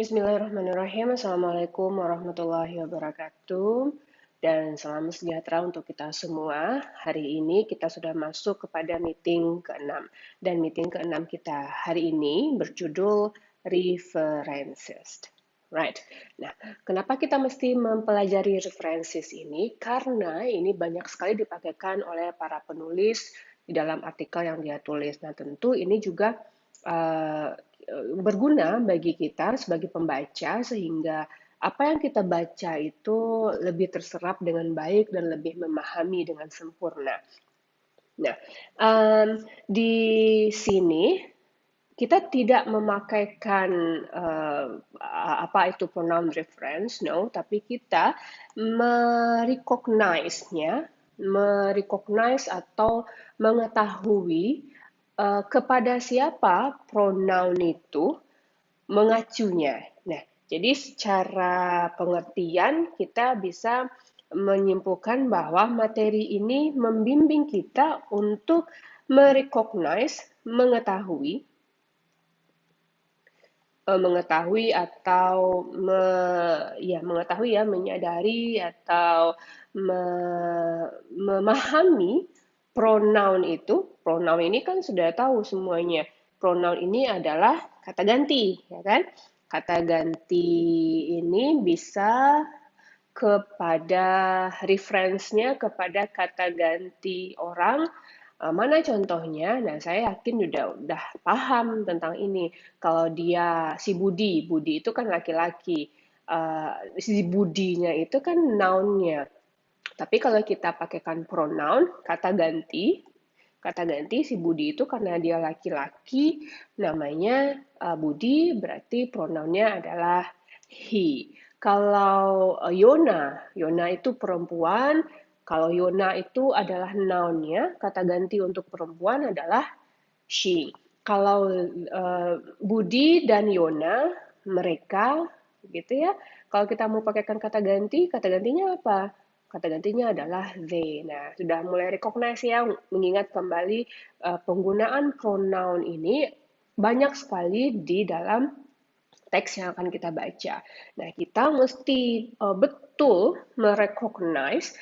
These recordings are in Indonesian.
Bismillahirrahmanirrahim. Assalamualaikum warahmatullahi wabarakatuh. Dan salam sejahtera untuk kita semua. Hari ini kita sudah masuk kepada meeting ke-6. Dan meeting ke-6 kita hari ini berjudul References. Right. Nah, kenapa kita mesti mempelajari references ini? Karena ini banyak sekali dipakaikan oleh para penulis di dalam artikel yang dia tulis. Nah, tentu ini juga uh, berguna bagi kita sebagai pembaca sehingga apa yang kita baca itu lebih terserap dengan baik dan lebih memahami dengan sempurna. Nah, di sini kita tidak memakaikan apa itu pronoun reference, no, tapi kita merecognize atau mengetahui kepada siapa pronoun itu mengacunya. Nah, jadi secara pengertian kita bisa menyimpulkan bahwa materi ini membimbing kita untuk merecognize, mengetahui atau mengetahui ya, menyadari atau memahami pronoun itu. Pronoun ini kan sudah tahu semuanya. Pronoun ini adalah kata ganti, ya kan? Kata ganti ini bisa kepada reference-nya kepada kata ganti orang. Mana contohnya? Nah, saya yakin udah paham tentang ini. Kalau dia si Budi, Budi itu kan laki-laki. Si Budinya itu kan noun-nya. Tapi kalau kita pakaikan pronoun, kata ganti si Budi itu karena dia laki-laki, namanya Budi, berarti pronounnya adalah he. Kalau Yona itu perempuan. Kalau Yona itu adalah noun-nya, kata ganti untuk perempuan adalah she. Kalau Budi dan Yona, mereka, gitu ya. Kalau kita mau pakaikan kata gantinya apa? Kata gantinya adalah they. Nah, sudah mulai recognize ya, mengingat kembali penggunaan pronoun ini banyak sekali di dalam teks yang akan kita baca. Nah, kita mesti betul merecognize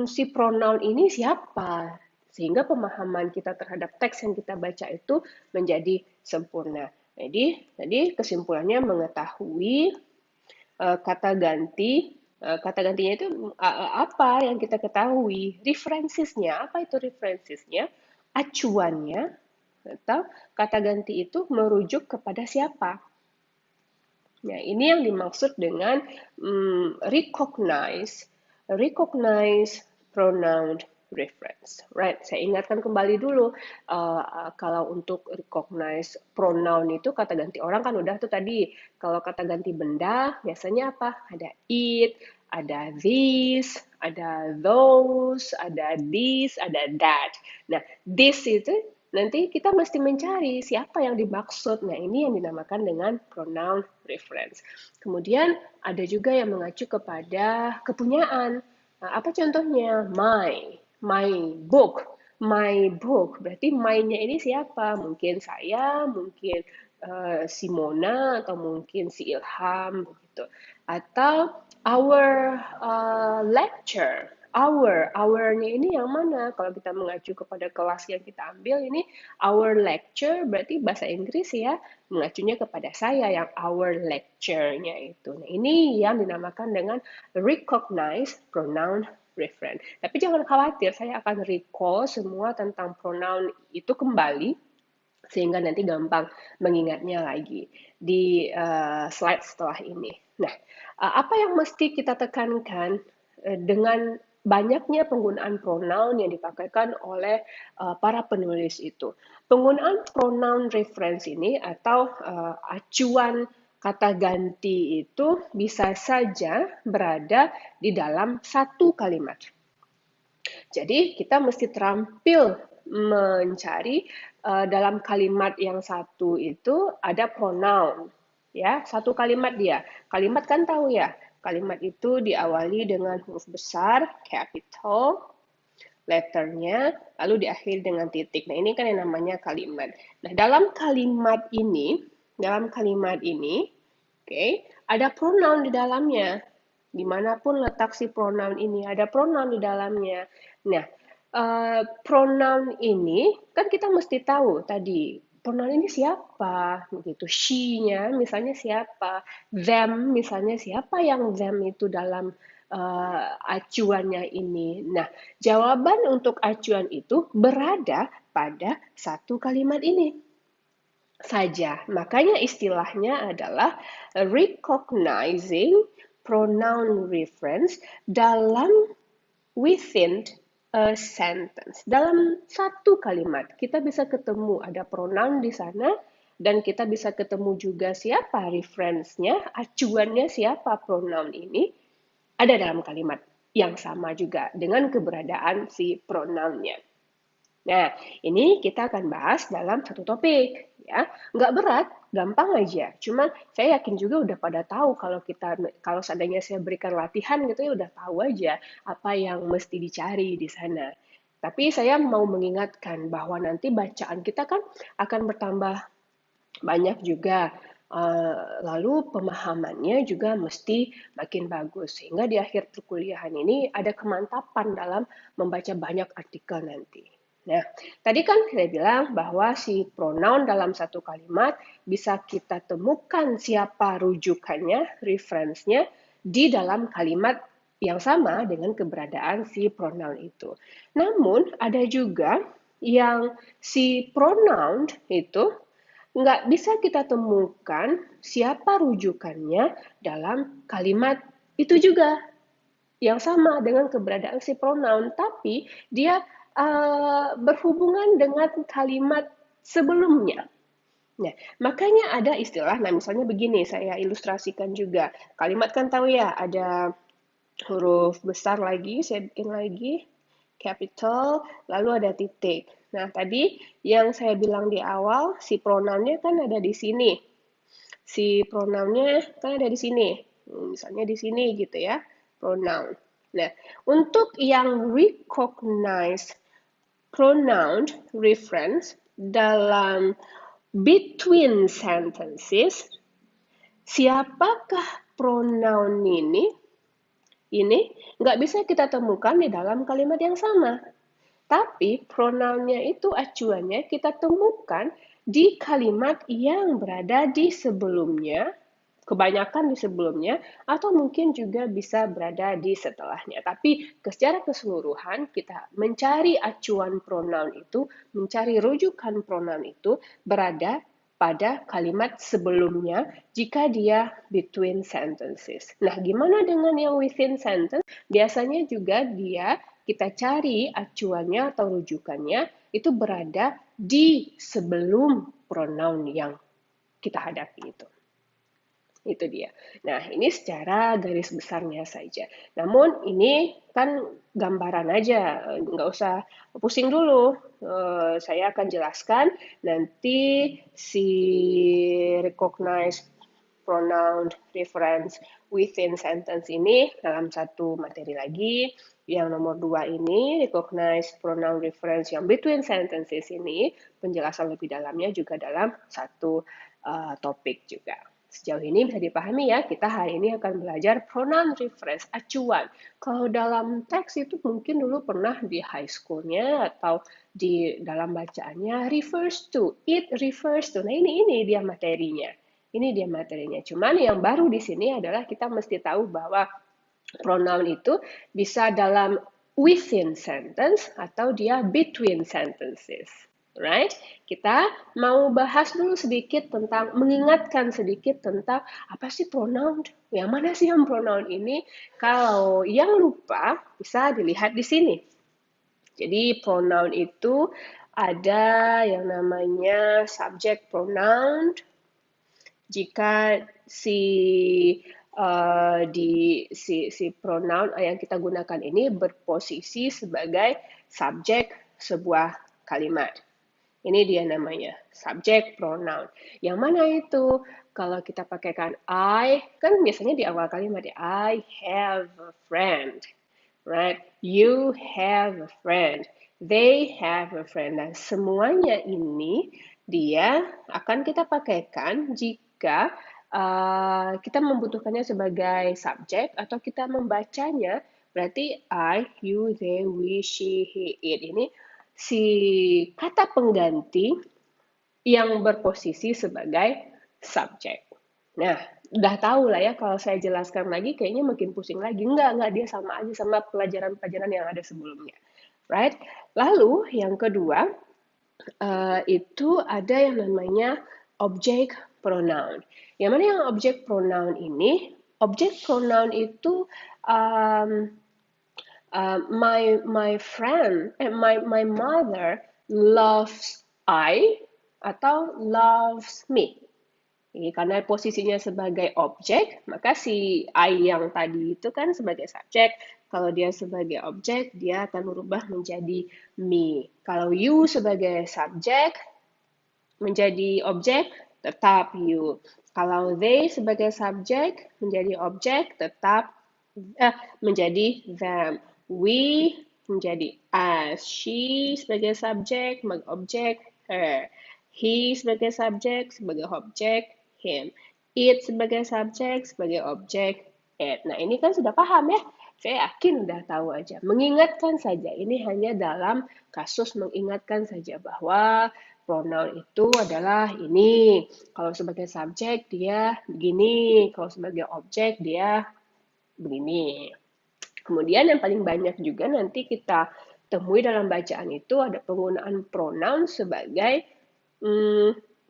si pronoun ini siapa, sehingga pemahaman kita terhadap teks yang kita baca itu menjadi sempurna. Jadi kesimpulannya mengetahui kata gantinya itu apa yang kita ketahui, references-nya, apa itu references-nya, acuannya, atau kata ganti itu merujuk kepada siapa. Nah, ini yang dimaksud dengan recognize pronoun reference. Right, saya ingatkan kembali dulu, kalau untuk recognize pronoun itu kata ganti orang kan udah tuh tadi. Kalau kata ganti benda, biasanya apa? Ada it, ada this, ada those, ada this, ada that. Nah, this itu nanti kita mesti mencari siapa yang dimaksud. Nah, ini yang dinamakan dengan pronoun reference. Kemudian ada juga yang mengacu kepada kepunyaan. Nah, apa contohnya? My book. My book. Berarti my-nya ini siapa? Mungkin saya, mungkin Simona, atau mungkin si Ilham, begitu. Atau our lecture. Our-nya ini yang mana? Kalau kita mengacu kepada kelas yang kita ambil ini, our lecture berarti bahasa Inggris ya, mengacunya kepada saya yang our lecture-nya itu. Nah, ini yang dinamakan dengan recognize pronoun reference. Tapi jangan khawatir, saya akan recall semua tentang pronoun itu kembali, sehingga nanti gampang mengingatnya lagi di slide setelah ini. Nah, apa yang mesti kita tekankan dengan banyaknya penggunaan pronoun yang dipakaikan oleh para penulis itu. Penggunaan pronoun reference ini atau acuan kata ganti itu bisa saja berada di dalam satu kalimat. Jadi kita mesti terampil mencari dalam kalimat yang satu itu ada pronoun, ya, satu kalimat dia. Kalimat kan tahu ya, kalimat itu diawali dengan huruf besar, capital, letternya, lalu diakhiri dengan titik. Nah, ini kan yang namanya kalimat. Nah, dalam kalimat ini Oke, ada pronoun di dalamnya. Dimanapun letak si pronoun ini, ada pronoun di dalamnya. Nah, pronoun ini kan kita mesti tahu tadi pronoun ini siapa, begitu. She-nya misalnya siapa, them misalnya siapa yang them itu dalam acuannya ini. Nah, jawaban untuk acuan itu berada pada satu kalimat ini saja. Makanya istilahnya adalah recognizing pronoun reference dalam within a sentence. Dalam satu kalimat, kita bisa ketemu ada pronoun di sana dan kita bisa ketemu juga siapa reference-nya, acuannya siapa pronoun ini ada dalam kalimat yang sama juga dengan keberadaan si pronounnya. Nah, ini kita akan bahas dalam satu topik, ya. Nggak berat, gampang aja. Cuman saya yakin juga udah pada tahu kalau seandainya saya berikan latihan gitu ya udah tahu aja apa yang mesti dicari di sana. Tapi saya mau mengingatkan bahwa nanti bacaan kita kan akan bertambah banyak juga. Lalu pemahamannya juga mesti makin bagus sehingga di akhir perkuliahan ini ada kemantapan dalam membaca banyak artikel nanti. Nah, tadi kan saya bilang bahwa si pronoun dalam satu kalimat bisa kita temukan siapa rujukannya, reference-nya di dalam kalimat yang sama dengan keberadaan si pronoun itu. Namun ada juga yang si pronoun itu nggak bisa kita temukan siapa rujukannya dalam kalimat itu juga yang sama dengan keberadaan si pronoun, tapi dia berhubungan dengan kalimat sebelumnya. Nah, makanya ada istilah, nah misalnya begini, saya ilustrasikan juga. Kalimat kan tahu ya, ada huruf besar lagi, saya bikin lagi, capital, lalu ada titik. Nah, tadi yang saya bilang di awal, si pronounnya kan ada di sini. Si pronounnya kan ada di sini. Misalnya di sini gitu ya, pronoun. Nah, untuk yang recognize pronoun reference dalam between sentences, siapakah pronoun ini? Ini nggak bisa kita temukan di dalam kalimat yang sama. Tapi pronounnya itu acuannya kita temukan di kalimat yang berada di sebelumnya, kebanyakan di sebelumnya, atau mungkin juga bisa berada di setelahnya. Tapi secara keseluruhan kita mencari acuan pronoun itu, mencari rujukan pronoun itu berada pada kalimat sebelumnya jika dia between sentences. Nah, gimana dengan yang within sentence? Biasanya juga dia kita cari acuannya atau rujukannya itu berada di sebelum pronoun yang kita hadapi itu. Itu dia. Nah, ini secara garis besarnya saja. Namun ini kan gambaran aja, nggak usah pusing dulu. Saya akan jelaskan nanti si recognize pronoun reference within sentence ini dalam satu materi lagi. Yang nomor 2 ini, recognize pronoun reference yang between sentences ini, penjelasan lebih dalamnya juga dalam satu topik juga. Sejauh ini bisa dipahami ya, kita hari ini akan belajar pronoun reference, acuan. Kalau dalam teks itu mungkin dulu pernah di high school-nya atau di dalam bacaannya refers to, it refers to. Nah ini dia materinya. Ini dia materinya. Cuman yang baru di sini adalah kita mesti tahu bahwa pronoun itu bisa dalam within sentence atau dia between sentences. Right? Kita mau bahas dulu sedikit tentang, mengingatkan sedikit tentang apa sih pronoun? Yang mana sih yang pronoun ini? Kalau yang lupa, bisa dilihat di sini. Jadi pronoun itu ada yang namanya subject pronoun. Jika si pronoun yang kita gunakan ini berposisi sebagai subjek sebuah kalimat. Ini dia namanya, subject pronoun. Yang mana itu? Kalau kita pakaikan I, kan biasanya di awal kalimat ya, I have a friend. Right? You have a friend. They have a friend. Dan semuanya ini dia akan kita pakaikan jika kita membutuhkannya sebagai subjek atau kita membacanya, berarti I, you, they, we, she, he, it. Ini si kata pengganti yang berposisi sebagai subjek. Nah, udah tahu lah ya, kalau saya jelaskan lagi kayaknya makin pusing lagi. Enggak, dia sama aja sama pelajaran-pelajaran yang ada sebelumnya. Right? Lalu yang kedua, itu ada yang namanya object pronoun. Yang mana yang object pronoun ini? Object pronoun itu um, my mother loves I atau loves me. Ini karena posisinya sebagai objek, maka si I yang tadi itu kan sebagai subjek. Kalau dia sebagai objek, dia akan berubah menjadi me. Kalau you sebagai subjek, menjadi objek, tetap you. Kalau they sebagai subjek, menjadi objek, tetap menjadi them. We menjadi us. She sebagai subjek, sebagai objek, her. He sebagai subjek, sebagai objek, him. It sebagai subjek, sebagai objek, it. Nah, ini kan sudah paham ya? Saya yakin udah tahu aja. Mengingatkan saja, ini hanya dalam kasus mengingatkan saja bahwa pronoun itu adalah ini. Kalau sebagai subjek dia begini, kalau sebagai objek dia begini. Kemudian yang paling banyak juga nanti kita temui dalam bacaan itu ada penggunaan pronoun sebagai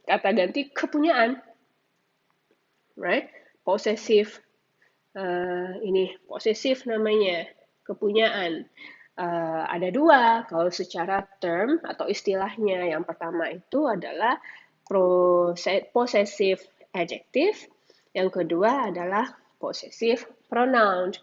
kata ganti kepunyaan, right? Possessive, ini posesif namanya, kepunyaan. Ada dua, kalau secara term atau istilahnya. Yang pertama itu adalah possessive adjective, yang kedua adalah possessive pronoun.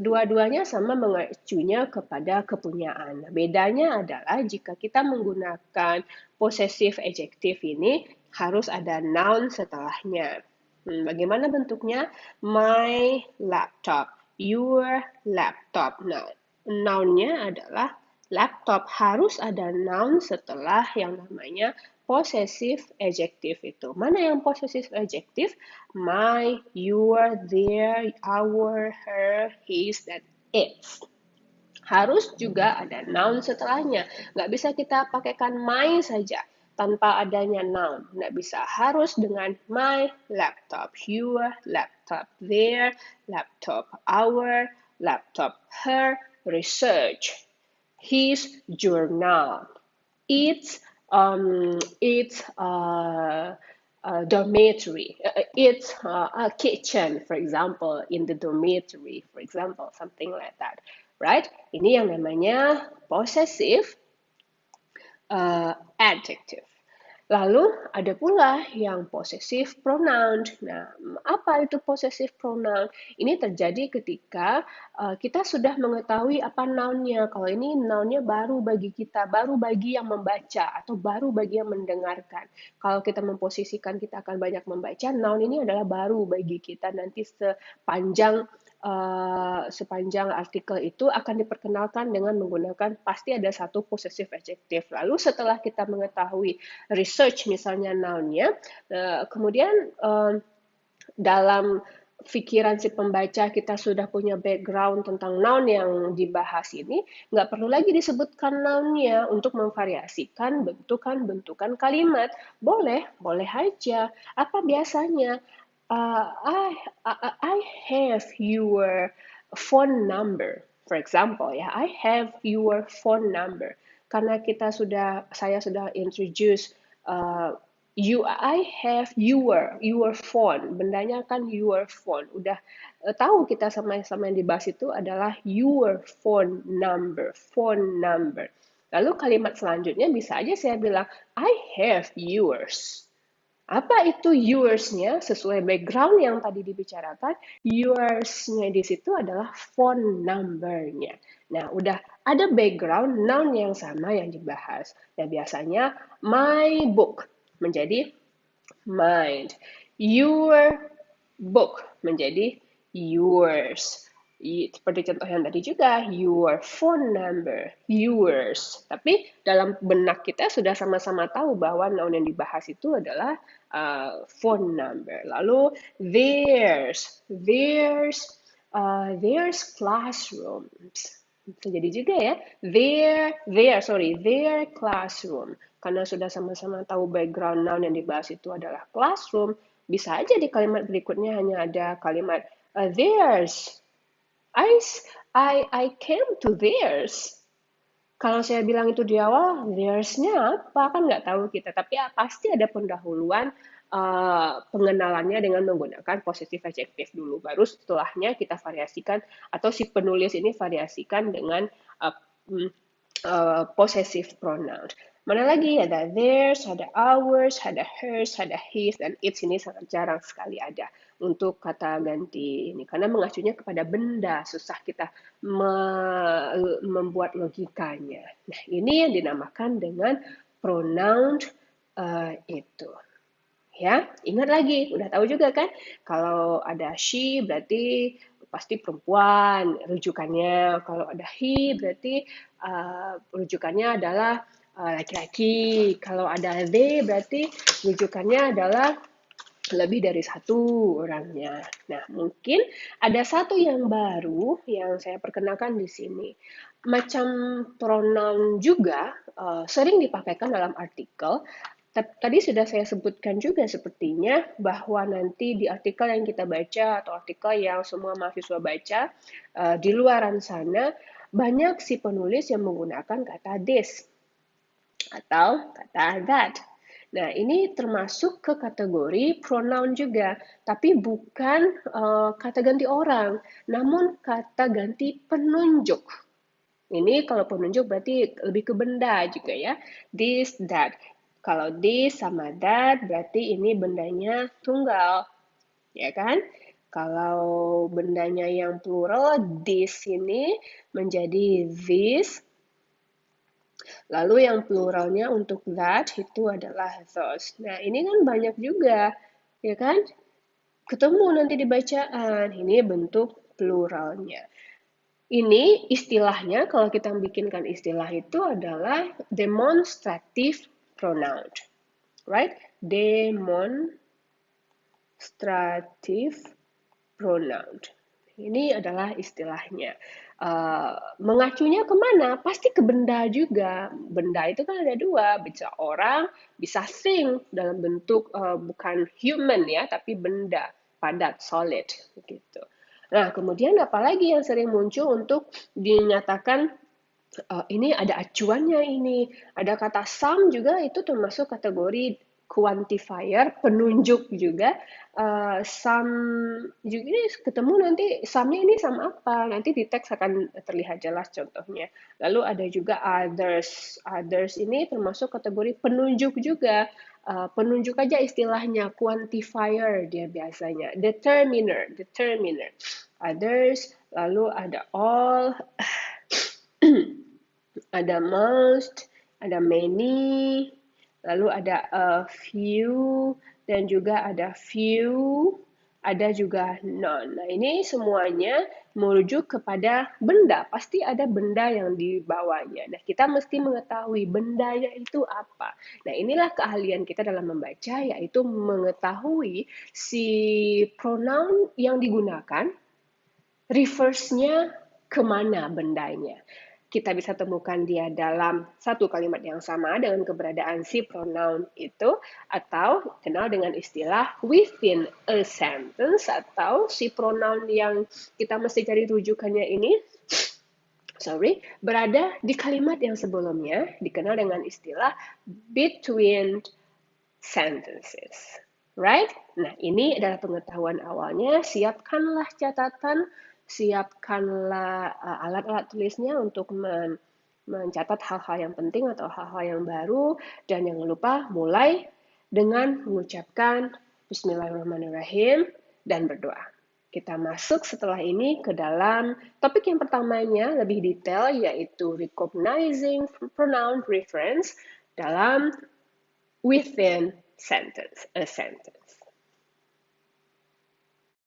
Dua-duanya sama mengacunya kepada kepunyaan. Bedanya adalah jika kita menggunakan possessive adjective ini harus ada noun setelahnya. Bagaimana bentuknya? My laptop, your laptop. Nah, noun-nya adalah laptop. Harus ada noun setelah yang namanya possessive adjective itu. Mana yang possessive adjective? My, your, their, our, her, his, dan its. Harus juga ada noun setelahnya. Nggak bisa kita pakaikan my saja tanpa adanya noun. Nggak bisa. Harus dengan my laptop, your laptop, their laptop, our laptop, her research, his journal, its dormitory, its kitchen, for example, in the dormitory, for example, something like that, right? Ini yang namanya possessive adjective. Lalu ada pula yang possessive pronoun. Nah, apa itu possessive pronoun? Ini terjadi ketika kita sudah mengetahui apa noun-nya. Kalau ini noun-nya baru bagi kita, baru bagi yang membaca atau baru bagi yang mendengarkan. Kalau kita memposisikan kita akan banyak membaca, noun ini adalah baru bagi kita. Nanti sepanjang artikel itu akan diperkenalkan dengan menggunakan pasti ada satu possessive adjective. Lalu setelah kita mengetahui research misalnya noun-nya, kemudian dalam pikiran si pembaca kita sudah punya background tentang noun yang dibahas ini, nggak perlu lagi disebutkan noun-nya untuk memvariasikan bentukan kalimat. Boleh aja. Apa biasanya? I have your phone number, for example ya. I have your phone number. Karena saya sudah introduce I have your phone. Bendanya kan your phone. Udah tahu kita sama-sama yang dibahas itu adalah your phone number, phone number. Lalu kalimat selanjutnya bisa aja saya bilang I have yours. Apa itu yours-nya? Sesuai background yang tadi dibicarakan, yours-nya di situ adalah phone number-nya. Nah, udah ada background noun yang sama yang dibahas. Nah, biasanya my book menjadi mind. Your book menjadi yours. Seperti contoh yang tadi juga, your phone number, yours. Tapi dalam benak kita sudah sama-sama tahu bahwa noun yang dibahas itu adalah phone number. Lalu there's classrooms. Bisa jadi juga ya. Their classroom. Karena sudah sama-sama tahu background noun yang dibahas itu adalah classroom, bisa aja di kalimat berikutnya hanya ada kalimat theirs. I came to theirs. Kalau saya bilang itu di awal, theirs-nya apa? Kan nggak tahu kita. Tapi ya, pasti ada pendahuluan pengenalannya dengan menggunakan possessive adjective dulu. Baru setelahnya kita variasikan, atau si penulis ini variasikan dengan uh, possessive pronoun. Mana lagi? Ada theirs, ada ours, ada hers, ada his, dan its ini sangat jarang sekali ada untuk kata ganti ini. Karena mengacunya kepada benda, susah kita membuat logikanya. Nah, ini yang dinamakan dengan pronoun itu. Ya, ingat lagi, udah tahu juga kan? Kalau ada she berarti pasti perempuan rujukannya. Kalau ada he berarti rujukannya adalah laki-laki. Kalau ada they berarti rujukannya adalah lebih dari satu orangnya. Nah, mungkin ada satu yang baru yang saya perkenalkan di sini. Macam pronoun juga sering dipakaikan dalam artikel. Tadi sudah saya sebutkan juga sepertinya bahwa nanti di artikel yang kita baca atau artikel yang semua mahasiswa baca di luaran sana banyak si penulis yang menggunakan kata this atau kata that. Nah, ini termasuk ke kategori pronoun juga, tapi bukan kata ganti orang, namun kata ganti penunjuk. Ini kalau penunjuk berarti lebih ke benda juga ya. This, that. Kalau this sama that berarti ini bendanya tunggal, ya kan? Kalau bendanya yang plural, this ini menjadi this. Lalu yang pluralnya untuk that itu adalah those. Nah, ini kan banyak juga, ya kan? Ketemu nanti di bacaan, ini bentuk pluralnya. Ini istilahnya, kalau kita bikinkan istilah itu adalah demonstrative pronoun. Right? Demonstrative pronoun. Ini adalah istilahnya. Mengacunya kemana? Pasti ke benda juga. Benda itu kan ada dua, bisa orang, bisa thing dalam bentuk bukan human ya, tapi benda padat, solid, gitu. Nah, kemudian apalagi yang sering muncul untuk dinyatakan ini ada acuannya ini. Ada kata some juga itu termasuk kategori quantifier, penunjuk juga. Some juga ini ketemu nanti some-nya ini sama apa? Nanti di teks akan terlihat jelas contohnya. Lalu ada juga others. Others ini termasuk kategori penunjuk juga. Penunjuk aja istilahnya, quantifier dia biasanya. Determiner. Others, lalu ada all, ada most, ada many, lalu ada a few, dan juga ada few, ada juga none. Nah, ini semuanya merujuk kepada benda. Pasti ada benda yang dibawanya. Nah, kita mesti mengetahui bendanya itu apa. Nah, inilah keahlian kita dalam membaca, yaitu mengetahui si pronoun yang digunakan, reverse-nya kemana bendanya. Kita bisa temukan dia dalam satu kalimat yang sama dengan keberadaan si pronoun itu, atau kenal dengan istilah within a sentence, atau si pronoun yang kita mesti cari rujukannya ini berada di kalimat yang sebelumnya, dikenal dengan istilah between sentences. Right? Nah, ini adalah pengetahuan awalnya. Siapkanlah catatan, siapkanlah alat-alat tulisnya untuk mencatat hal-hal yang penting atau hal-hal yang baru. Dan jangan lupa mulai dengan mengucapkan Bismillahirrahmanirrahim dan berdoa. Kita masuk setelah ini ke dalam topik yang pertamanya lebih detail, yaitu recognizing pronoun reference dalam within a sentence.